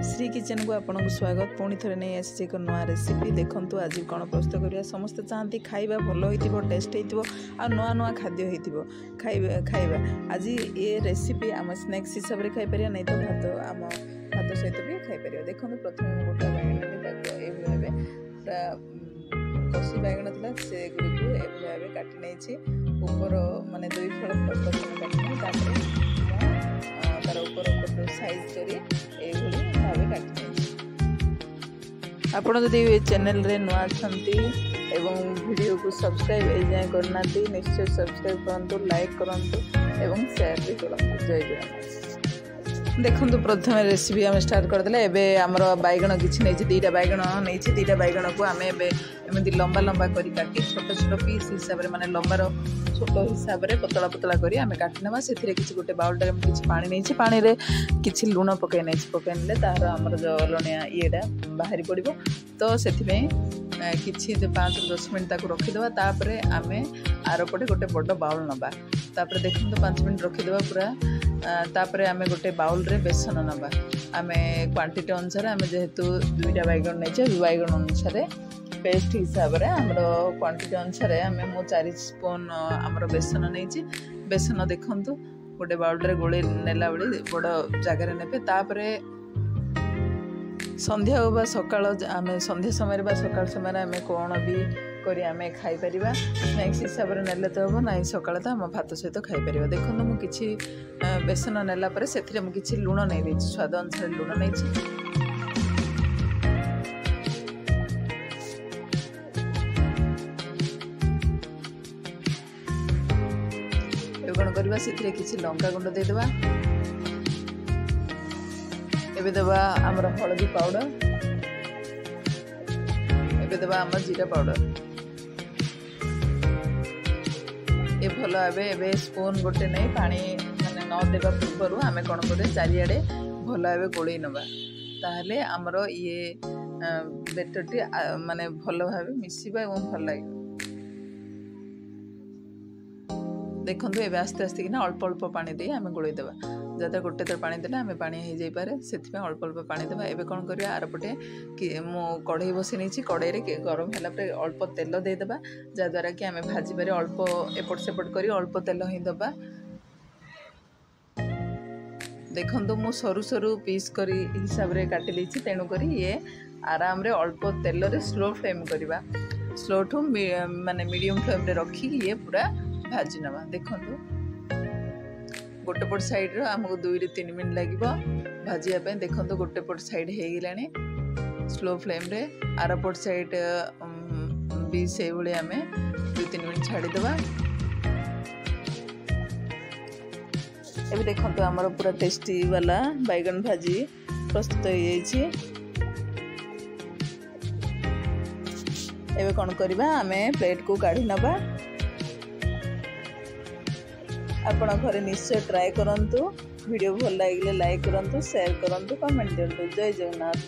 Shri kitchen को आपन को स्वागत। पुणी थे नहीं आसी एक नुआ रेसिपी देखूँ आज कौन प्रस्तुत करा। समस्ते चाहती खाଇବା भल हो टेस्ट हो नुआ नुआ खाद्य हो खाଇବା आज ये रेसिपी आम स्नैक्स हिसाब से खाईपर नहीं तो भात आम भात सहित भी खाईपर। देखो प्रथम गोटा बैगन पूरा कषि बैगन था से गुड़ी को काटी नहीं ऊपर माने 2 फल काटी तार ऊपर साइज कर काटी आपड़ जदि चैनल रे नुआ एवं वीडियो को सब्सक्राइब ए करना निश्चय सब्सक्राइब करूँ, लाइक करूँ एवं शेयर भी करूँ। जय जगन्नाथ। देखो प्रथम रेसिपी आम स्टार्ट करदे। एबे आमर बैगण किसी नहीं 2टा बैगण नहीं 2टा बैगण को आम एमती लंबा लंबा करी काटी छोट छोट पीस हिसाब से माने लंबार छोट हिसाब से पतला पतला करी आम काटी ना से किसी गोटे बाउलटे किसी पानी नहीं पानी रे किसी लुण पकई नहीं पकईने तार आमर जो लुणिया येटा बाहरी पड़ो तो से किसी 5-10 मिनट रखीदे तापर आम आरपटे गोटे बड़ बाउल नवा तापर देखो 5 मिनट रखीदे पूरा तापर आम गोटे बाउल रे बेसन नवा आम क्वांटिटी अनुसार आम जेहेतु 2टा बैगण नहीं बैगण अनुसार पेस्ट हिसाब से आमर क्वांटिटी अनुसार आम मो 4 स्पून आमर बेसन नहीं बेसन देखु गोटे बाउल रे गोले नेला बड़ी बड़ जगार ने संध्या बा सकाळ आम संध्या समय सकाळ समय आम कौन भी करी आम खाईपर स्नैक्स हिसाब से नेले तो हम ना सकाळ तो आम भात सहित खाईपर। देखो मुझे किसी बेसन नेला से किसी लुण नहीं स्वाद अनुसार लुण नहीं कौन करवा से किसी लंका गुंड देदेबा एबे देवा आमर हलदी पाउडर एबे देवा आमर जीरा पाउडर ये भल एबे स्पून गोटे नहीं पानी माने न देवा पूर्व आम कौन कर चारिआडे भल एबे गोलई नवा ताहले आमर ये बेटरटी माने भल भाव मिसिबा एवं भल लगे। देखो ये आस्ते आस्ते कि अल्प अल्प पानी दे आम गोलई देवा जहाँ गोटे थर पानी देले आम पानी हो जापे से अल्प अल्प पानी देवा। एबे कौन कर आरपटे कि मो कढ़ई बसई नहीं कढ़ई गरम है अल्प तेल देदेबा जहाद्वारा कि आम भाजी पारे अल्प एपट सेपट कर अल्प तेल ही दबा। देखो मु सरू सरू पीस करी हिसाब से काटी ली तेणुक ये आराम रे अल्प तेल रे स्लो फ्लेम करवा स्लो टू माने मीडियम फ्लेम रे रखी ये पूरा भाजी नवा। देखो गोटे पट साइड रो आमको 2-3 मिनट लगे भाजापी। देखो गोटे पट साइड हो गलानी स्लो फ्लेम रे आर पट साइड भी से भाई आम 2-3 मिनट छाड़ीदे। एबे देखो आमर पूरा टेस्टी वाला बैगन भाजी प्रस्तुत हो जाइए। एबे कौन करवा आम प्लेट को काढ़ी नवा। आपण घरे निश्चय ट्राए करंतु। वीडियो भल लगे लाइक करंतु, शेयर करंतु, कमेंट दियंतु। जय जगन्नाथ।